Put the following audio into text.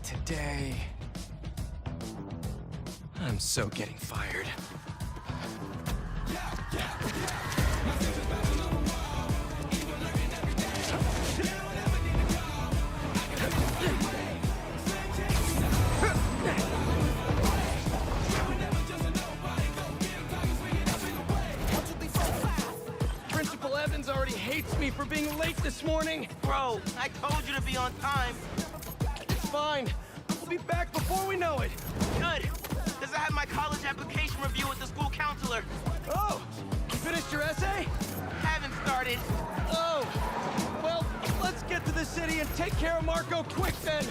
today. I'm so getting fired. Principal Evans already hates me for being late this morning. Bro, I told you to be on time. It's fine. We'll be back before we know it. Good, because I had my college application review with the school counselor. Oh, you finished your essay? Haven't started. Oh, well, let's get to the city and take care of Marco quick then.